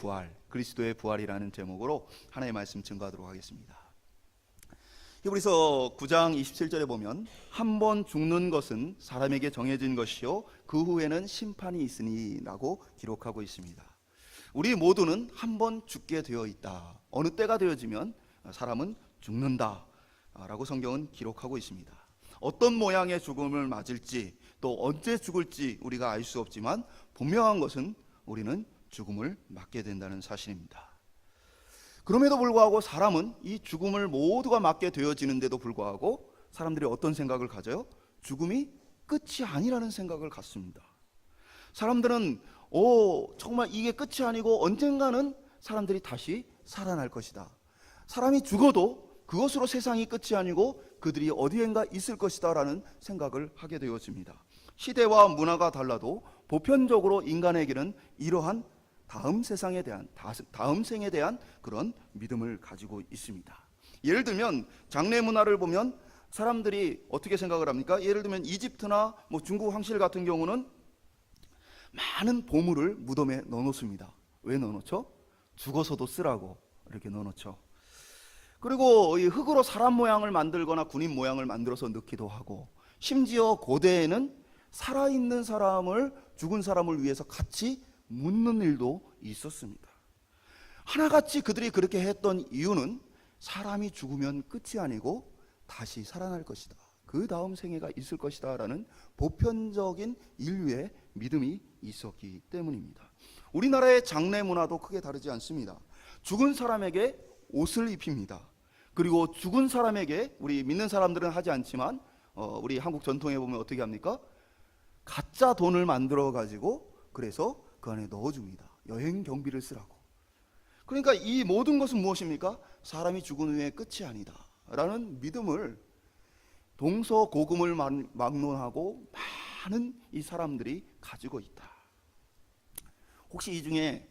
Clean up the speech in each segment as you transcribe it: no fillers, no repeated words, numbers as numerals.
부활, 그리스도의 부활이라는 제목으로 하나님의 말씀 증거하도록 하겠습니다. 히브리서 9장 27절에 보면 한 번 죽는 것은 사람에게 정해진 것이요 그 후에는 심판이 있으니 라고 기록하고 있습니다. 우리 모두는 한 번 죽게 되어 있다. 어느 때가 되어지면 사람은 죽는다 라고 성경은 기록하고 있습니다. 어떤 모양의 죽음을 맞을지 또 언제 죽을지 우리가 알 수 없지만 분명한 것은 우리는 죽음을 맞게 된다는 사실입니다. 그럼에도 불구하고 사람은 이 죽음을 모두가 맞게 되어지는데도 불구하고 사람들이 어떤 생각을 가져요? 죽음이 끝이 아니라는 생각을 갖습니다. 사람들은 정말 이게 끝이 아니고 언젠가는 사람들이 다시 살아날 것이다. 사람이 죽어도 그것으로 세상이 끝이 아니고 그들이 어디엔가 있을 것이다 라는 생각을 하게 되어집니다. 시대와 문화가 달라도 보편적으로 인간에게는 이러한 다음 세상에 대한, 다음 생에 대한 그런 믿음을 가지고 있습니다. 예를 들면 장례 문화를 보면 사람들이 어떻게 생각을 합니까? 예를 들면 이집트나 중국 황실 같은 경우는 많은 보물을 무덤에 넣어놓습니다. 왜 넣어놓죠? 죽어서도 쓰라고 이렇게 넣어놓죠. 그리고 이 흙으로 사람 모양을 만들거나 군인 모양을 만들어서 넣기도 하고, 심지어 고대에는 살아있는 사람을 죽은 사람을 위해서 같이 묻는 일도 있었습니다. 하나같이 그들이 그렇게 했던 이유는 사람이 죽으면 끝이 아니고 다시 살아날 것이다, 그 다음 생애가 있을 것이다 라는 보편적인 인류의 믿음이 있었기 때문입니다. 우리나라의 장례 문화도 크게 다르지 않습니다. 죽은 사람에게 옷을 입힙니다. 그리고 죽은 사람에게, 우리 믿는 사람들은 하지 않지만 우리 한국 전통에 보면 어떻게 합니까? 가짜 돈을 만들어 가지고 그래서 그 안에 넣어줍니다. 여행 경비를 쓰라고. 그러니까 이 모든 것은 무엇입니까? 사람이 죽은 후에 끝이 아니다 라는 믿음을 동서고금을 막론하고 많은 이 사람들이 가지고 있다. 혹시 이 중에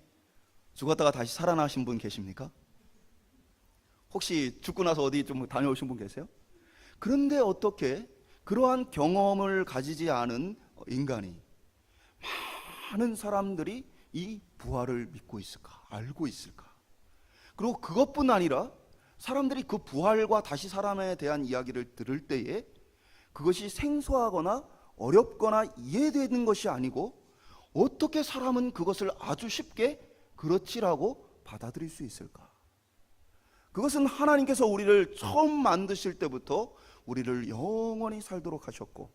죽었다가 다시 살아나신 분 계십니까? 혹시 죽고 나서 어디 좀 다녀오신 분 계세요? 그런데 어떻게 그러한 경험을 가지지 않은 인간이, 많은 사람들이 이 부활을 믿고 있을까? 알고 있을까? 그리고 그것뿐 아니라 사람들이 그 부활과 다시 살아남에 대한 이야기를 들을 때에 그것이 생소하거나 어렵거나 이해되는 것이 아니고 어떻게 사람은 그것을 아주 쉽게 그렇지라고 받아들일 수 있을까? 그것은 하나님께서 우리를 처음 만드실 때부터 우리를 영원히 살도록 하셨고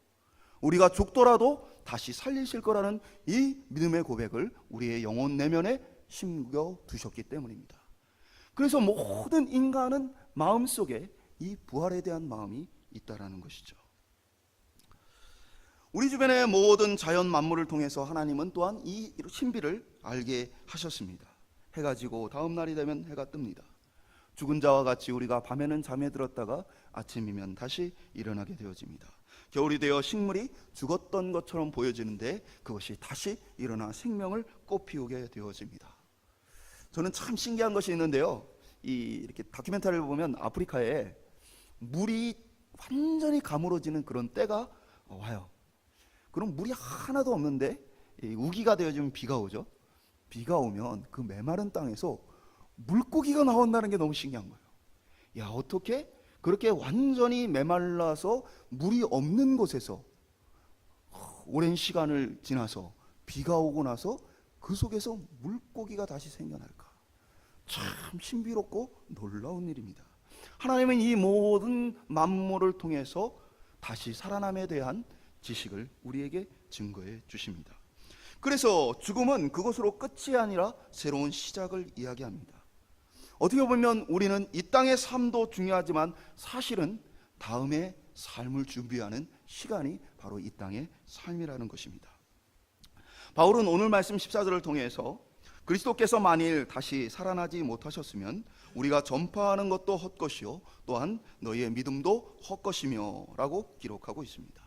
우리가 죽더라도 다시 살리실 거라는 이 믿음의 고백을 우리의 영혼 내면에 심겨 두셨기 때문입니다. 그래서 모든 인간은 마음속에 이 부활에 대한 마음이 있다라는 것이죠. 우리 주변의 모든 자연 만물을 통해서 하나님은 또한 이 신비를 알게 하셨습니다. 해가 지고 다음 날이 되면 해가 뜹니다. 죽은 자와 같이 우리가 밤에는 잠에 들었다가 아침이면 다시 일어나게 되어집니다. 겨울이 되어 식물이 죽었던 것처럼 보여지는데 그것이 다시 일어나 생명을 꽃피우게 되어집니다. 저는 참 신기한 것이 있는데요, 이렇게 다큐멘터리를 보면 아프리카에 물이 완전히 가물어지는 그런 때가 와요. 그럼 물이 하나도 없는데 우기가 되어지면 비가 오죠. 비가 오면 그 메마른 땅에서 물고기가 나온다는 게 너무 신기한 거예요. 야, 어떻게 그렇게 완전히 메말라서 물이 없는 곳에서 오랜 시간을 지나서 비가 오고 나서 그 속에서 물고기가 다시 생겨날까? 참 신비롭고 놀라운 일입니다. 하나님은 이 모든 만물을 통해서 다시 살아남에 대한 지식을 우리에게 증거해 주십니다. 그래서 죽음은 그것으로 끝이 아니라 새로운 시작을 이야기합니다. 어떻게 보면 우리는 이 땅의 삶도 중요하지만 사실은 다음의 삶을 준비하는 시간이 바로 이 땅의 삶이라는 것입니다. 바울은 오늘 말씀 14절을 통해서 그리스도께서 만일 다시 살아나지 못하셨으면 우리가 전파하는 것도 헛것이요 또한 너희의 믿음도 헛것이며 라고 기록하고 있습니다.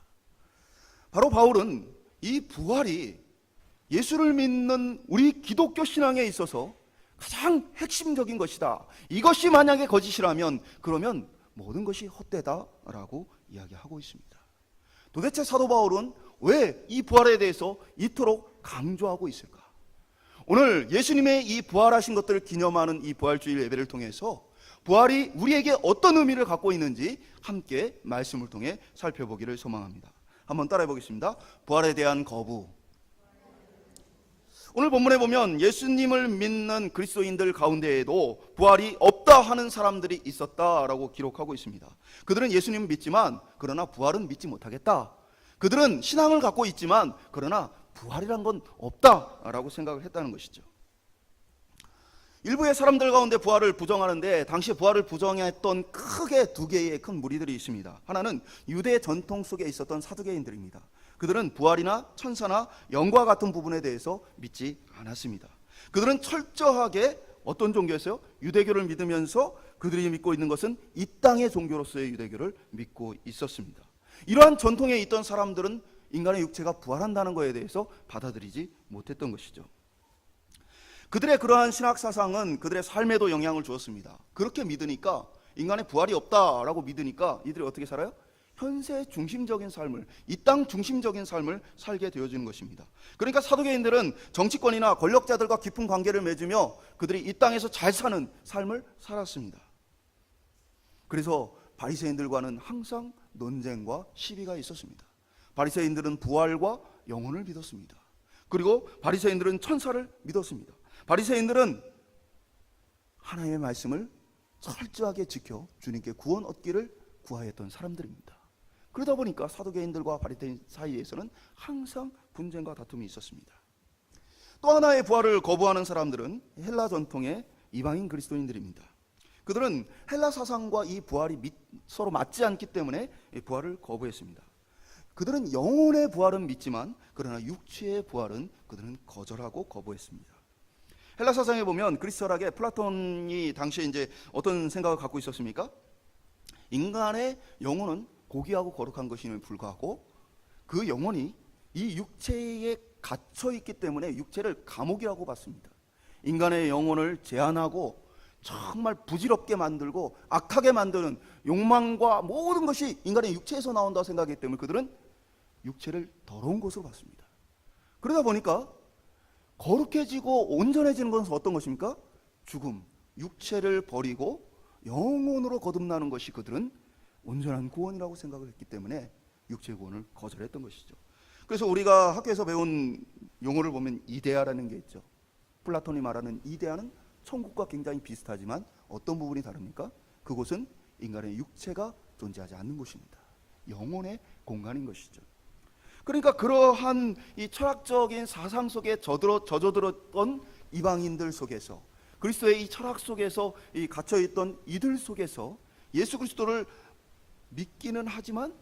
바로 바울은 이 부활이 예수를 믿는 우리 기독교 신앙에 있어서 가장 핵심적인 것이다. 이것이 만약에 거짓이라면 그러면 모든 것이 헛되다라고 이야기하고 있습니다. 도대체 사도 바울은 왜 이 부활에 대해서 이토록 강조하고 있을까? 오늘 예수님의 이 부활하신 것들을 기념하는 이 부활주일 예배를 통해서 부활이 우리에게 어떤 의미를 갖고 있는지 함께 말씀을 통해 살펴보기를 소망합니다. 한번 따라해 보겠습니다. 부활에 대한 거부. 오늘 본문에 보면 예수님을 믿는 그리스도인들 가운데에도 부활이 없다 하는 사람들이 있었다라고 기록하고 있습니다. 그들은 예수님을 믿지만 그러나 부활은 믿지 못하겠다. 그들은 신앙을 갖고 있지만 그러나 부활이란 건 없다라고 생각을 했다는 것이죠. 일부의 사람들 가운데 부활을 부정하는데 당시 부활을 부정했던 크게 두 개의 큰 무리들이 있습니다. 하나는 유대 전통 속에 있었던 사두개인들입니다. 그들은 부활이나 천사나 영과 같은 부분에 대해서 믿지 않았습니다. 그들은 철저하게 어떤 종교였어요? 유대교를 믿으면서 그들이 믿고 있는 것은 이 땅의 종교로서의 유대교를 믿고 있었습니다. 이러한 전통에 있던 사람들은 인간의 육체가 부활한다는 것에 대해서 받아들이지 못했던 것이죠. 그들의 그러한 신학 사상은 그들의 삶에도 영향을 주었습니다. 그렇게 믿으니까 인간의 부활이 없다라고 믿으니까 이들이 어떻게 살아요? 현세 중심적인 삶을, 이 땅 중심적인 삶을 살게 되어지는 것입니다. 그러니까 사두개인들은 정치권이나 권력자들과 깊은 관계를 맺으며 그들이 이 땅에서 잘 사는 삶을 살았습니다. 그래서 바리새인들과는 항상 논쟁과 시비가 있었습니다. 바리새인들은 부활과 영혼을 믿었습니다. 그리고 바리새인들은 천사를 믿었습니다. 바리새인들은 하나님의 말씀을 철저하게 지켜 주님께 구원 얻기를 구하였던 사람들입니다. 그러다 보니까 사두개인들과 바리새인 사이에서는 항상 분쟁과 다툼이 있었습니다. 또 하나의 부활을 거부하는 사람들은 헬라 전통의 이방인 그리스도인들입니다. 그들은 헬라 사상과 이 부활이 서로 맞지 않기 때문에 부활을 거부했습니다. 그들은 영혼의 부활은 믿지만 그러나 육체의 부활은 그들은 거절하고 거부했습니다. 헬라 사상에 보면 그리스 철학에 플라톤이 당시에 이제 어떤 생각을 갖고 있었습니까? 인간의 영혼은 고귀하고 거룩한 것임에 불구하고 그 영혼이 이 육체에 갇혀 있기 때문에 육체를 감옥이라고 봤습니다. 인간의 영혼을 제한하고 정말 부질없게 만들고 악하게 만드는 욕망과 모든 것이 인간의 육체에서 나온다고 생각하기 때문에 그들은 육체를 더러운 것으로 봤습니다. 그러다 보니까 거룩해지고 온전해지는 것은 어떤 것입니까? 죽음, 육체를 버리고 영혼으로 거듭나는 것이 그들은 온전한 구원이라고 생각을 했기 때문에 육체의 구원을 거절했던 것이죠. 그래서 우리가 학교에서 배운 용어를 보면 이데아라는 게 있죠. 플라톤이 말하는 이데아는 천국과 굉장히 비슷하지만 어떤 부분이 다릅니까? 그곳은 인간의 육체가 존재하지 않는 곳입니다. 영혼의 공간인 것이죠. 그러니까 그러한 이 철학적인 사상 속에 젖어들었던 이방인들 속에서 그리스도의 이 철학 속에서 이 갇혀있던 이들 속에서 예수 그리스도를 믿기는 하지만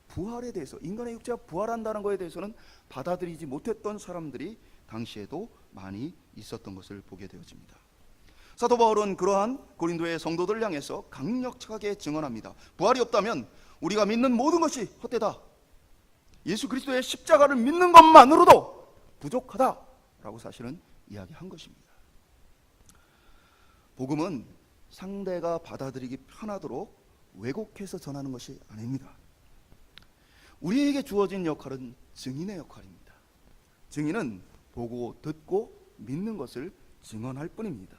부활에 대해서 인간의 육체가 부활한다는 것에 대해서는 받아들이지 못했던 사람들이 당시에도 많이 있었던 것을 보게 되어집니다. 사도 바울은 그러한 고린도의 성도들을 향해서 강력하게 증언합니다. 부활이 없다면 우리가 믿는 모든 것이 헛되다. 예수 그리스도의 십자가를 믿는 것만으로도 부족하다라고 사실은 이야기한 것입니다. 복음은 상대가 받아들이기 편하도록 왜곡해서 전하는 것이 아닙니다. 우리에게 주어진 역할은 증인의 역할입니다. 증인은 보고 듣고 믿는 것을 증언할 뿐입니다.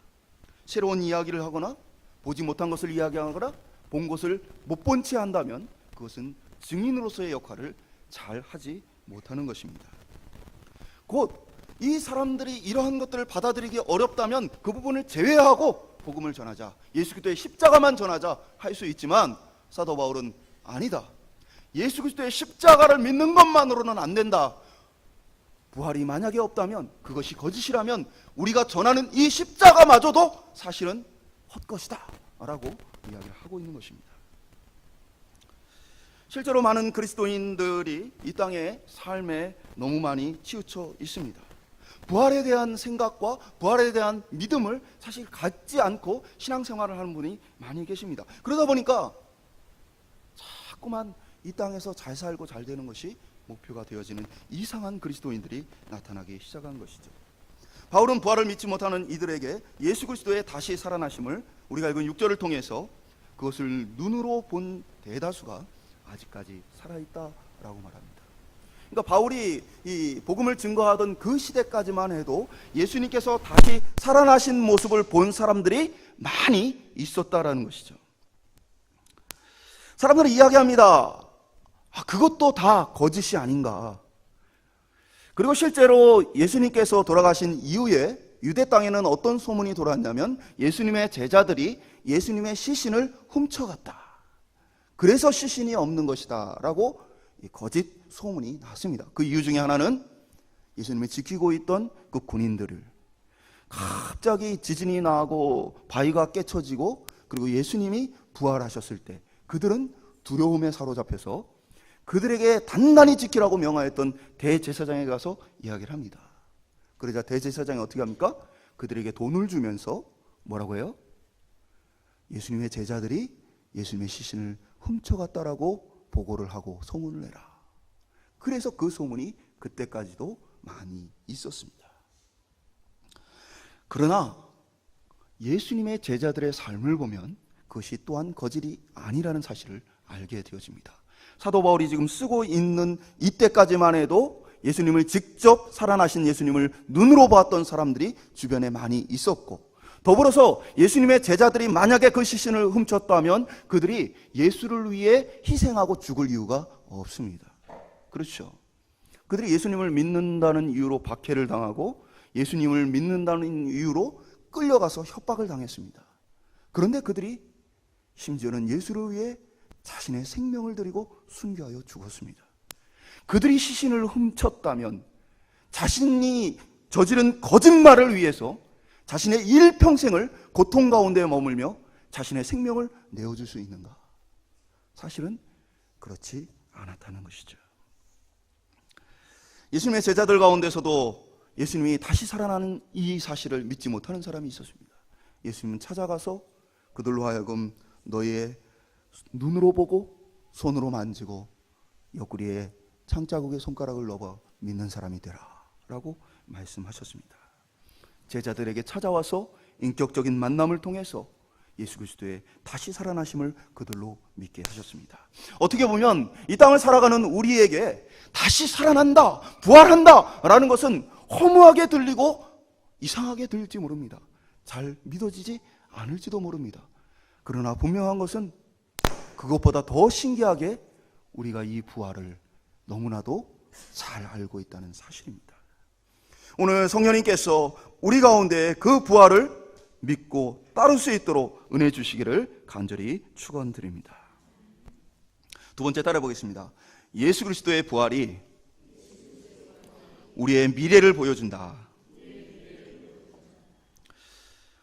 새로운 이야기를 하거나 보지 못한 것을 이야기하거나 본 것을 못 본 채 한다면 그것은 증인으로서의 역할을 잘 하지 못하는 것입니다. 곧 이 사람들이 이러한 것들을 받아들이기 어렵다면 그 부분을 제외하고 복음을 전하자, 예수 그리스도의 십자가만 전하자 할 수 있지만 사도 바울은 아니다. 예수 그리스도의 십자가를 믿는 것만으로는 안 된다. 부활이 만약에 없다면 그것이 거짓이라면 우리가 전하는 이 십자가마저도 사실은 헛것이다 라고 이야기를 하고 있는 것입니다. 실제로 많은 그리스도인들이 이 땅의 삶에 너무 많이 치우쳐 있습니다. 부활에 대한 생각과 부활에 대한 믿음을 사실 갖지 않고 신앙생활을 하는 분이 많이 계십니다. 그러다 보니까 자꾸만 이 땅에서 잘 살고 잘 되는 것이 목표가 되어지는 이상한 그리스도인들이 나타나기 시작한 것이죠. 바울은 부활을 믿지 못하는 이들에게 예수 그리스도의 다시 살아나심을 우리가 읽은 6절을 통해서 그것을 눈으로 본 대다수가 아직까지 살아있다라고 말합니다. 그러니까 바울이 이 복음을 증거하던 그 시대까지만 해도 예수님께서 다시 살아나신 모습을 본 사람들이 많이 있었다라는 것이죠. 사람들은 이야기합니다. 그것도 다 거짓이 아닌가. 그리고 실제로 예수님께서 돌아가신 이후에 유대 땅에는 어떤 소문이 돌았냐면 예수님의 제자들이 예수님의 시신을 훔쳐갔다. 그래서 시신이 없는 것이다 라고 거짓 소문이 났습니다. 그 이유 중에 하나는 예수님을 지키고 있던 그 군인들을 갑자기 지진이 나고 바위가 깨쳐지고 그리고 예수님이 부활하셨을 때 그들은 두려움에 사로잡혀서 그들에게 단단히 지키라고 명하였던 대제사장에 가서 이야기를 합니다. 그러자 대제사장이 어떻게 합니까? 그들에게 돈을 주면서 뭐라고 해요? 예수님의 제자들이 예수님의 시신을 훔쳐갔다라고 보고를 하고 소문을 내라. 그래서 그 소문이 그때까지도 많이 있었습니다. 그러나 예수님의 제자들의 삶을 보면 그것이 또한 거짓이 아니라는 사실을 알게 되어집니다. 사도 바울이 지금 쓰고 있는 이때까지만 해도 예수님을 직접 살아나신 예수님을 눈으로 봤던 사람들이 주변에 많이 있었고, 더불어서 예수님의 제자들이 만약에 그 시신을 훔쳤다면 그들이 예수를 위해 희생하고 죽을 이유가 없습니다. 그렇죠. 그들이 예수님을 믿는다는 이유로 박해를 당하고 예수님을 믿는다는 이유로 끌려가서 협박을 당했습니다. 그런데 그들이 심지어는 예수를 위해 자신의 생명을 드리고 순교하여 죽었습니다. 그들이 시신을 훔쳤다면 자신이 저지른 거짓말을 위해서 자신의 일평생을 고통 가운데 머물며 자신의 생명을 내어줄 수 있는가? 사실은 그렇지 않았다는 것이죠. 예수님의 제자들 가운데서도 예수님이 다시 살아나는 이 사실을 믿지 못하는 사람이 있었습니다. 예수님은 찾아가서 그들로 하여금 너의 눈으로 보고 손으로 만지고 옆구리에 창자국에 손가락을 넣어 믿는 사람이 되라 라고 말씀하셨습니다. 제자들에게 찾아와서 인격적인 만남을 통해서 예수 그리스도의 다시 살아나심을 그들로 믿게 하셨습니다. 어떻게 보면 이 땅을 살아가는 우리에게 다시 살아난다, 부활한다 라는 것은 허무하게 들리고 이상하게 들릴지 모릅니다. 잘 믿어지지 않을지도 모릅니다. 그러나 분명한 것은 그것보다 더 신기하게 우리가 이 부활을 너무나도 잘 알고 있다는 사실입니다. 오늘 성령님께서 우리 가운데 그 부활을 믿고 따를 수 있도록 은혜 주시기를 간절히 축원드립니다. 두 번째 따라 보겠습니다. 예수 그리스도의 부활이 우리의 미래를 보여준다.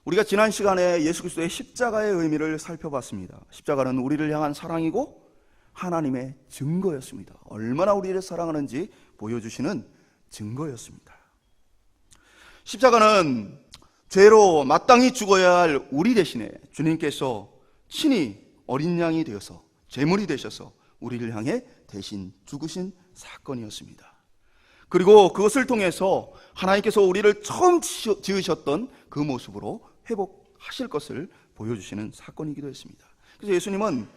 우리가 지난 시간에 예수 그리스도의 십자가의 의미를 살펴봤습니다. 십자가는 우리를 향한 사랑이고 하나님의 증거였습니다. 얼마나 우리를 사랑하는지 보여주시는 증거였습니다. 십자가는 죄로 마땅히 죽어야 할 우리 대신에 주님께서 친히 어린 양이 되어서 제물이 되셔서 우리를 향해 대신 죽으신 사건이었습니다. 그리고 그것을 통해서 하나님께서 우리를 처음 지으셨던 그 모습으로 회복하실 것을 보여주시는 사건이기도 했습니다. 그래서 예수님은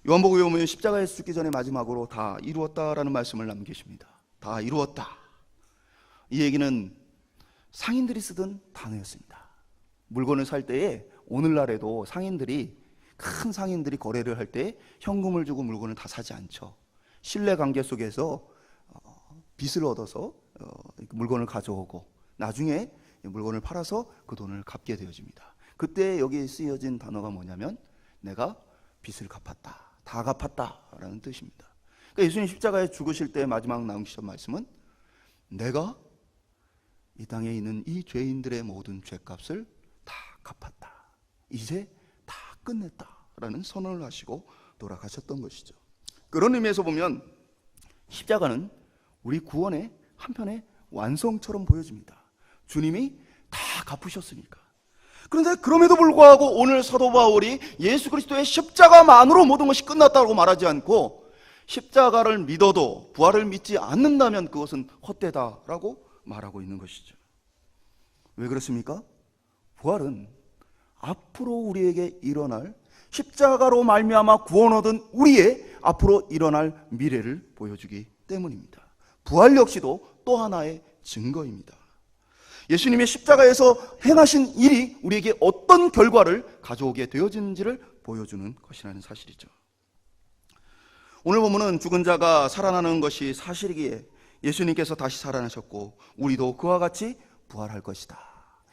요한복음에 보면 십자가에서 죽기 전에 마지막으로 다 이루었다라는 말씀을 남기십니다. 다 이루었다. 이 얘기는 상인들이 쓰던 단어였습니다. 물건을 살 때에 오늘날에도 큰 상인들이 거래를 할 때 현금을 주고 물건을 다 사지 않죠. 신뢰관계 속에서 빚을 얻어서 물건을 가져오고 나중에 물건을 팔아서 그 돈을 갚게 되어집니다. 그때 여기에 쓰여진 단어가 뭐냐면 내가 빚을 갚았다, 다 갚았다라는 뜻입니다. 그러니까 예수님 십자가에 죽으실 때 마지막 남기신 말씀은 내가 이 땅에 있는 이 죄인들의 모든 죄값을 다 갚았다, 이제 다 끝냈다라는 선언을 하시고 돌아가셨던 것이죠. 그런 의미에서 보면 십자가는 우리 구원의 한편의 완성처럼 보여집니다. 주님이 다 갚으셨으니까. 그런데 그럼에도 불구하고 오늘 사도 바울이 예수 그리스도의 십자가만으로 모든 것이 끝났다고 말하지 않고 십자가를 믿어도 부활을 믿지 않는다면 그것은 헛되다라고 말하고 있는 것이죠. 왜 그렇습니까? 부활은 앞으로 우리에게 일어날 십자가로 말미암아 구원 얻은 우리의 앞으로 일어날 미래를 보여주기 때문입니다. 부활 역시도 또 하나의 증거입니다. 예수님의 십자가에서 행하신 일이 우리에게 어떤 결과를 가져오게 되어지는지를 보여주는 것이라는 사실이죠. 오늘 본문은 죽은 자가 살아나는 것이 사실이기에 예수님께서 다시 살아나셨고 우리도 그와 같이 부활할 것이다.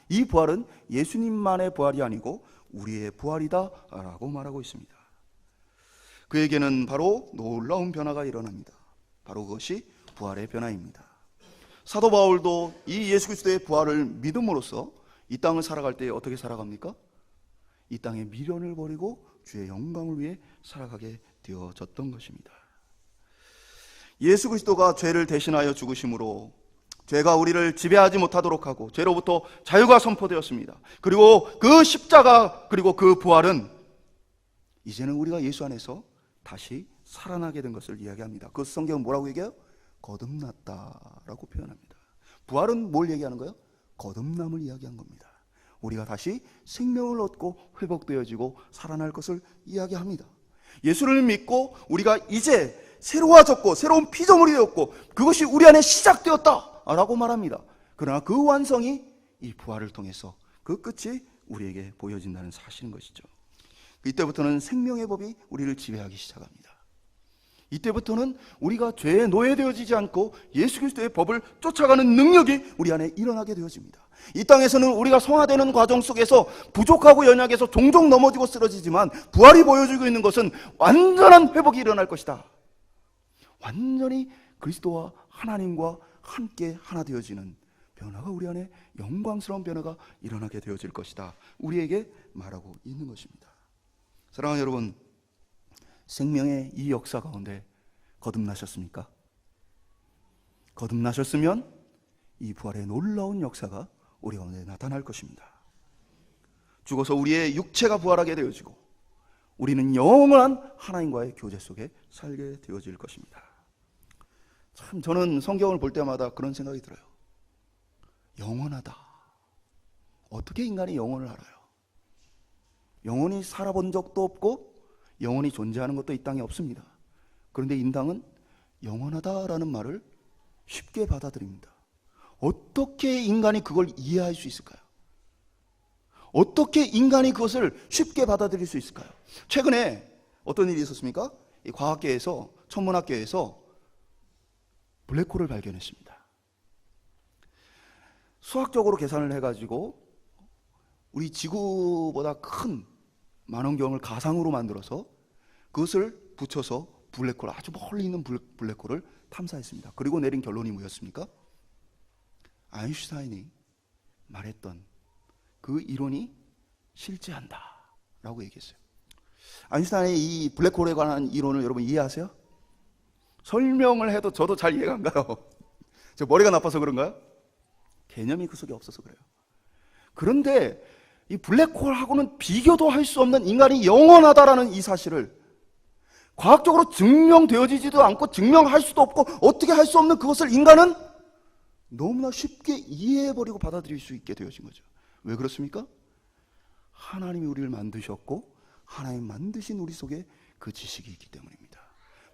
이 부활은 예수님만의 부활이 아니고 우리의 부활이다 라고 말하고 있습니다. 그에게는 바로 놀라운 변화가 일어납니다. 바로 그것이 부활의 변화입니다. 사도 바울도 이 예수 그리스도의 부활을 믿음으로써 이 땅을 살아갈 때 어떻게 살아갑니까? 이 땅의 미련을 버리고 주의 영광을 위해 살아가게 되어졌던 것입니다. 예수 그리스도가 죄를 대신하여 죽으심으로 죄가 우리를 지배하지 못하도록 하고 죄로부터 자유가 선포되었습니다. 그리고 그 십자가 그리고 그 부활은 이제는 우리가 예수 안에서 다시 살아나게 된 것을 이야기합니다. 그 성경은 뭐라고 얘기해요? 거듭났다라고 표현합니다. 부활은 뭘 얘기하는 거예요? 거듭남을 이야기한 겁니다. 우리가 다시 생명을 얻고 회복되어지고 살아날 것을 이야기합니다. 예수를 믿고 우리가 이제 새로워졌고 새로운 피조물이 되었고 그것이 우리 안에 시작되었다라고 말합니다. 그러나 그 완성이 이 부활을 통해서 그 끝이 우리에게 보여진다는 사실인 것이죠. 이때부터는 생명의 법이 우리를 지배하기 시작합니다. 이때부터는 우리가 죄에 노예되어지지 않고 예수 그리스도의 법을 쫓아가는 능력이 우리 안에 일어나게 되어집니다. 이 땅에서는 우리가 성화되는 과정 속에서 부족하고 연약해서 종종 넘어지고 쓰러지지만 부활이 보여주고 있는 것은 완전한 회복이 일어날 것이다. 완전히 그리스도와 하나님과 함께 하나 되어지는 변화가 우리 안에 영광스러운 변화가 일어나게 되어질 것이다. 우리에게 말하고 있는 것입니다. 사랑하는 여러분, 생명의 이 역사 가운데 거듭나셨습니까? 거듭나셨으면 이 부활의 놀라운 역사가 우리 가운데 나타날 것입니다. 죽어서 우리의 육체가 부활하게 되어지고 우리는 영원한 하나님과의 교제 속에 살게 되어질 것입니다. 참 저는 성경을 볼 때마다 그런 생각이 들어요. 영원하다. 어떻게 인간이 영원을 알아요? 영원히 살아본 적도 없고 영원히 존재하는 것도 이 땅에 없습니다. 그런데 인당은 영원하다라는 말을 쉽게 받아들입니다. 어떻게 인간이 그걸 이해할 수 있을까요? 어떻게 인간이 그것을 쉽게 받아들일 수 있을까요? 최근에 어떤 일이 있었습니까? 이 과학계에서, 천문학계에서 블랙홀을 발견했습니다. 수학적으로 계산을 해가지고 우리 지구보다 큰 만원경을 가상으로 만들어서 그것을 붙여서 블랙홀, 아주 멀리 있는 블랙홀을 탐사했습니다. 그리고 내린 결론이 뭐였습니까? 아인슈타인이 말했던 그 이론이 실제한다 라고 얘기했어요. 아인슈타인의 이 블랙홀에 관한 이론을 여러분 이해하세요? 설명을 해도 저도 잘 이해가 안 가요. 저 머리가 나빠서 그런가요? 개념이 그 속에 없어서 그래요. 그런데 이 블랙홀하고는 비교도 할 수 없는 인간이 영원하다라는 이 사실을 과학적으로 증명되어지지도 않고 증명할 수도 없고 어떻게 할 수 없는 그것을 인간은 너무나 쉽게 이해해버리고 받아들일 수 있게 되어진 거죠. 왜 그렇습니까? 하나님이 우리를 만드셨고 하나님 만드신 우리 속에 그 지식이 있기 때문입니다.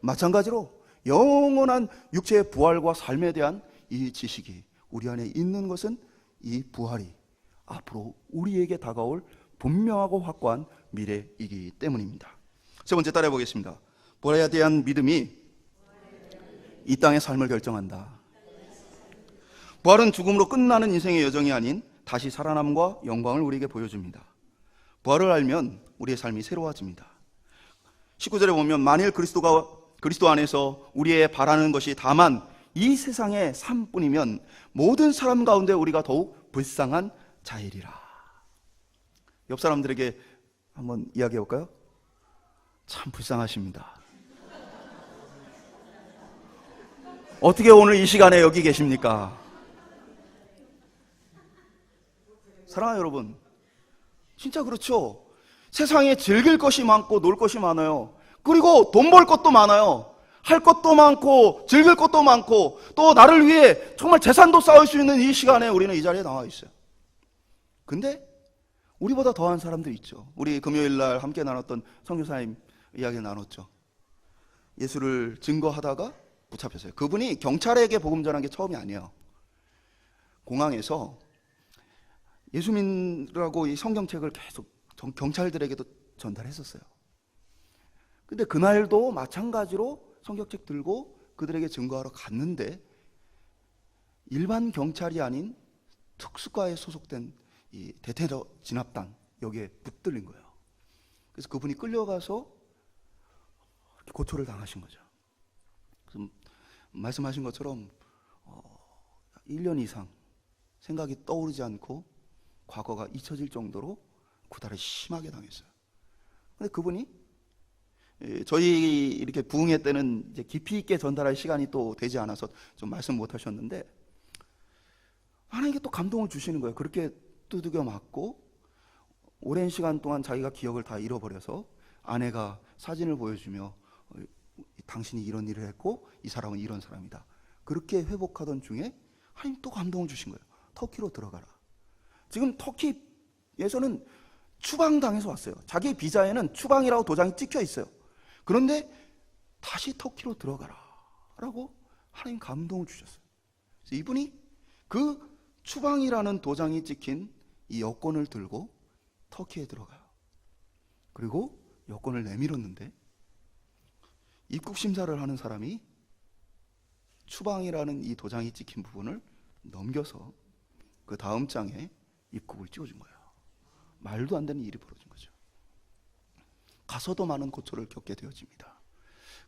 마찬가지로 영원한 육체의 부활과 삶에 대한 이 지식이 우리 안에 있는 것은 이 부활이 앞으로 우리에게 다가올 분명하고 확고한 미래이기 때문입니다. 세 번째 따라해 보겠습니다. 부활에 대한 믿음이 이 땅의 삶을 결정한다. 부활은 죽음으로 끝나는 인생의 여정이 아닌 다시 살아남과 영광을 우리에게 보여줍니다. 부활을 알면 우리의 삶이 새로워집니다. 19절에 보면 만일 그리스도 안에서 우리의 바라는 것이 다만 이 세상의 삶뿐이면 모든 사람 가운데 우리가 더욱 불쌍한 자이리라. 옆 사람들에게 한번 이야기해 볼까요? 참 불쌍하십니다. 어떻게 오늘 이 시간에 여기 계십니까? 사랑하는 여러분, 진짜 그렇죠. 세상에 즐길 것이 많고 놀 것이 많아요. 그리고 돈 벌 것도 많아요. 할 것도 많고 즐길 것도 많고 또 나를 위해 정말 재산도 쌓을 수 있는 이 시간에 우리는 이 자리에 나와 있어요. 근데 우리보다 더한 사람들이 있죠. 우리 금요일 날 함께 나눴던 선교사님 이야기 나눴죠. 예수를 증거하다가 붙잡혔어요. 그분이 경찰에게 복음 전한 게 처음이 아니에요. 공항에서 예수 믿으라고 이 성경책을 계속 경찰들에게도 전달했었어요. 근데 그날도 마찬가지로 성경책 들고 그들에게 증거하러 갔는데 일반 경찰이 아닌 특수과에 소속된 이 대테러 진압단 여기에 붙들린 거예요. 그래서 그분이 끌려가서 고초를 당하신 거죠. 그래서 말씀하신 것처럼 1년 이상 생각이 떠오르지 않고 과거가 잊혀질 정도로 구타를 심하게 당했어요. 근데 그분이 저희 이렇게 부흥회 때는 이제 깊이 있게 전달할 시간이 또 되지 않아서 좀 말씀 못 하셨는데 하나님께 또 감동을 주시는 거예요. 그렇게 두들겨 맞고 오랜 시간 동안 자기가 기억을 다 잃어버려서 아내가 사진을 보여주며 당신이 이런 일을 했고 이 사람은 이런 사람이다. 그렇게 회복하던 중에 하나님 또 감동을 주신 거예요. 터키로 들어가라. 지금 터키에서는 추방당해서 왔어요. 자기 비자에는 추방이라고 도장이 찍혀 있어요. 그런데 다시 터키로 들어가라 라고 하나님 감동을 주셨어요. 그래서 이분이 그 추방이라는 도장이 찍힌 이 여권을 들고 터키에 들어가요. 그리고 여권을 내밀었는데 입국 심사를 하는 사람이 추방이라는 이 도장이 찍힌 부분을 넘겨서 그 다음 장에 입국을 찍어준 거예요. 말도 안 되는 일이 벌어진 거죠. 가서도 많은 고초를 겪게 되어집니다.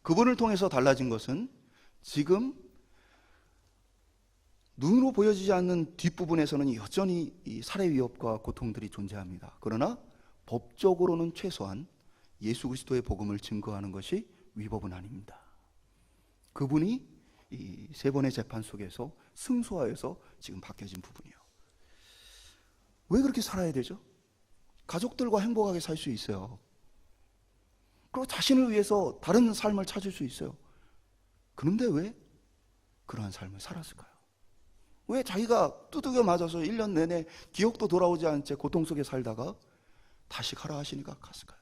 그분을 통해서 달라진 것은 지금 눈으로 보여지지 않는 뒷부분에서는 여전히 이 살해 위협과 고통들이 존재합니다. 그러나 법적으로는 최소한 예수 그리스도의 복음을 증거하는 것이 위법은 아닙니다. 그분이 이 세 번의 재판 속에서 승소하여서 지금 바뀌어진 부분이에요. 왜 그렇게 살아야 되죠? 가족들과 행복하게 살 수 있어요. 그리고 자신을 위해서 다른 삶을 찾을 수 있어요. 그런데 왜 그러한 삶을 살았을까요? 왜 자기가 두들겨 맞아서 1년 내내 기억도 돌아오지 않은 채 고통 속에 살다가 다시 가라 하시니까 갔을까요?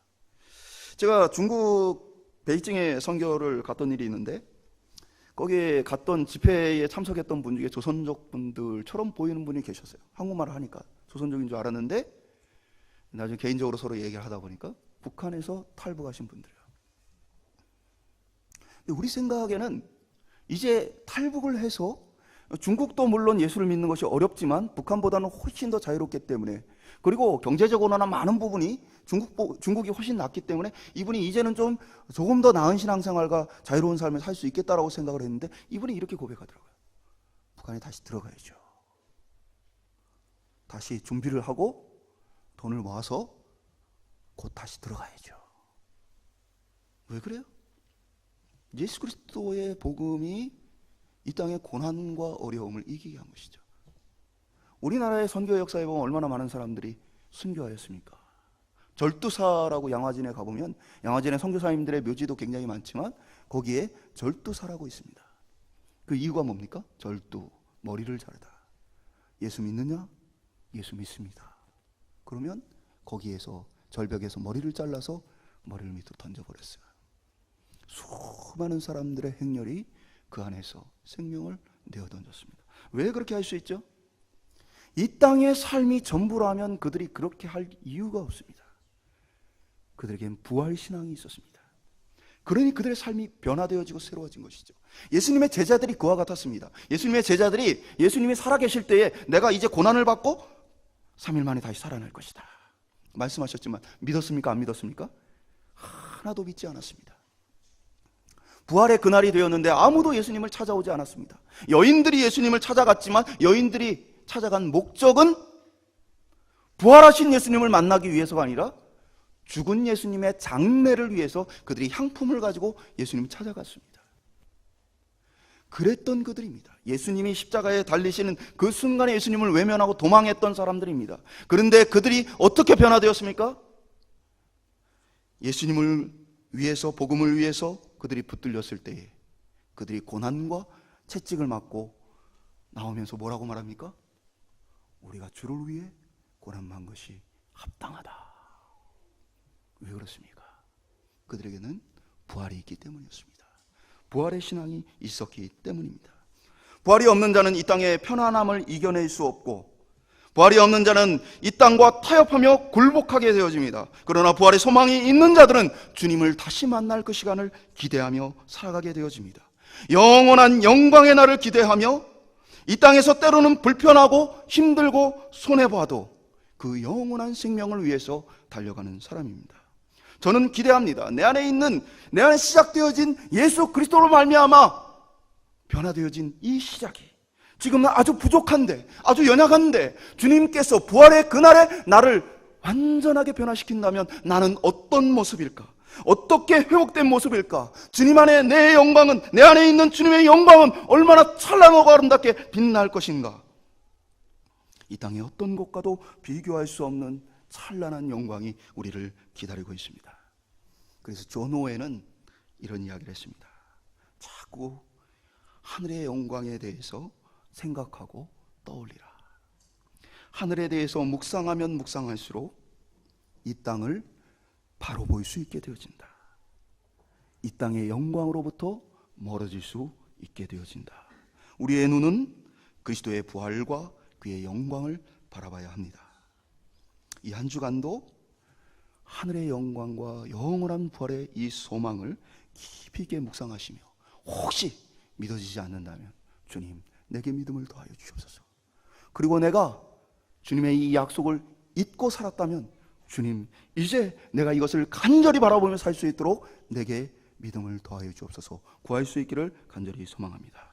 제가 중국 베이징에 선교를 갔던 일이 있는데 거기에 갔던 집회에 참석했던 분 중에 조선족 분들처럼 보이는 분이 계셨어요. 한국말을 하니까 조선족인 줄 알았는데 나중에 개인적으로 서로 얘기를 하다 보니까 북한에서 탈북하신 분들이에요. 근데 우리 생각에는 이제 탈북을 해서 중국도 물론 예수를 믿는 것이 어렵지만 북한보다는 훨씬 더 자유롭기 때문에 그리고 경제적으로나 많은 부분이 중국이 훨씬 낫기 때문에 이분이 이제는 조금 더 나은 신앙생활과 자유로운 삶을 살 수 있겠다라고 생각을 했는데 이분이 이렇게 고백하더라고요. 북한에 다시 들어가야죠. 다시 준비를 하고 돈을 모아서 곧 다시 들어가야죠. 왜 그래요? 예수 그리스도의 복음이 이 땅의 고난과 어려움을 이기게 한 것이죠. 우리나라의 선교 역사에 보면 얼마나 많은 사람들이 순교하였습니까? 절두사라고 양화진에 가보면 양화진의 선교사님들의 묘지도 굉장히 많지만 거기에 절두사라고 있습니다. 그 이유가 뭡니까? 절두, 머리를 자르다. 예수 믿느냐? 예수 믿습니다. 그러면 거기에서 절벽에서 머리를 잘라서 머리를 밑으로 던져버렸어요. 수많은 사람들의 행렬이 그 안에서 생명을 내어 던졌습니다. 왜 그렇게 할 수 있죠? 이 땅의 삶이 전부라면 그들이 그렇게 할 이유가 없습니다. 그들에겐 부활신앙이 있었습니다. 그러니 그들의 삶이 변화되어지고 새로워진 것이죠. 예수님의 제자들이 그와 같았습니다. 예수님의 제자들이 예수님이 살아계실 때에 내가 이제 고난을 받고 3일 만에 다시 살아날 것이다 말씀하셨지만 믿었습니까? 안 믿었습니까? 하나도 믿지 않았습니다. 부활의 그날이 되었는데 아무도 예수님을 찾아오지 않았습니다. 여인들이 예수님을 찾아갔지만 여인들이 찾아간 목적은 부활하신 예수님을 만나기 위해서가 아니라 죽은 예수님의 장례를 위해서 그들이 향품을 가지고 예수님을 찾아갔습니다. 그랬던 그들입니다. 예수님이 십자가에 달리시는 그 순간에 예수님을 외면하고 도망했던 사람들입니다. 그런데 그들이 어떻게 변화되었습니까? 예수님을 위해서, 복음을 위해서 그들이 붙들렸을 때에 그들이 고난과 채찍을 맞고 나오면서 뭐라고 말합니까? 우리가 주를 위해 고난만 것이 합당하다. 왜 그렇습니까? 그들에게는 부활이 있기 때문이었습니다. 부활의 신앙이 있었기 때문입니다. 부활이 없는 자는 이 땅의 편안함을 이겨낼 수 없고, 부활이 없는 자는 이 땅과 타협하며 굴복하게 되어집니다. 그러나 부활의 소망이 있는 자들은 주님을 다시 만날 그 시간을 기대하며 살아가게 되어집니다. 영원한 영광의 날을 기대하며 이 땅에서 때로는 불편하고 힘들고 손해봐도 그 영원한 생명을 위해서 달려가는 사람입니다. 저는 기대합니다. 내 안에 시작되어진 예수 그리스도로 말미암아 변화되어진 이 시작이 지금은 아주 부족한데, 아주 연약한데, 주님께서 부활의 그날에 나를 완전하게 변화시킨다면 나는 어떤 모습일까? 어떻게 회복된 모습일까? 주님 안에 내 영광은, 내 안에 있는 주님의 영광은 얼마나 찬란하고 아름답게 빛날 것인가? 이 땅의 어떤 곳과도 비교할 수 없는 찬란한 영광이 우리를 기다리고 있습니다. 그래서 존 오웬은 이런 이야기를 했습니다. 자꾸 하늘의 영광에 대해서 생각하고 떠올리라. 하늘에 대해서 묵상하면 묵상할수록 이 땅을 바로 볼 수 있게 되어진다. 이 땅의 영광으로부터 멀어질 수 있게 되어진다. 우리의 눈은 그리스도의 부활과 그의 영광을 바라봐야 합니다. 이 한 주간도 하늘의 영광과 영원한 부활의 이 소망을 깊이 있게 묵상하시며, 혹시 믿어지지 않는다면 주님, 내게 믿음을 더하여 주옵소서. 그리고 내가 주님의 이 약속을 잊고 살았다면 주님, 이제 내가 이것을 간절히 바라보며 살 수 있도록 내게 믿음을 더하여 주옵소서. 구할 수 있기를 간절히 소망합니다.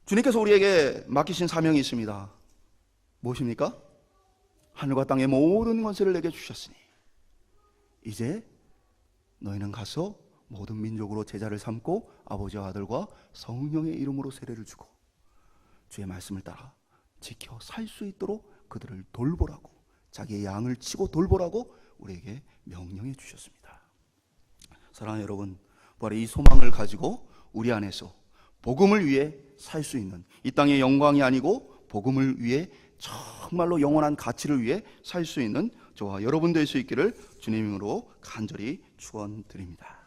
주님께서 우리에게 맡기신 사명이 있습니다. 무엇입니까? 하늘과 땅의 모든 권세를 내게 주셨으니 이제 너희는 가서 모든 민족으로 제자를 삼고 아버지와 아들과 성령의 이름으로 세례를 주고 주의 말씀을 따라 지켜 살 수 있도록 그들을 돌보라고, 자기의 양을 치고 돌보라고 우리에게 명령해 주셨습니다. 사랑하는 여러분, 부활의 이 소망을 가지고 우리 안에서 복음을 위해 살 수 있는, 이 땅의 영광이 아니고 복음을 위해 정말로 영원한 가치를 위해 살 수 있는 저와 여러분 될 수 있기를 주님 이름으로 간절히 축원드립니다.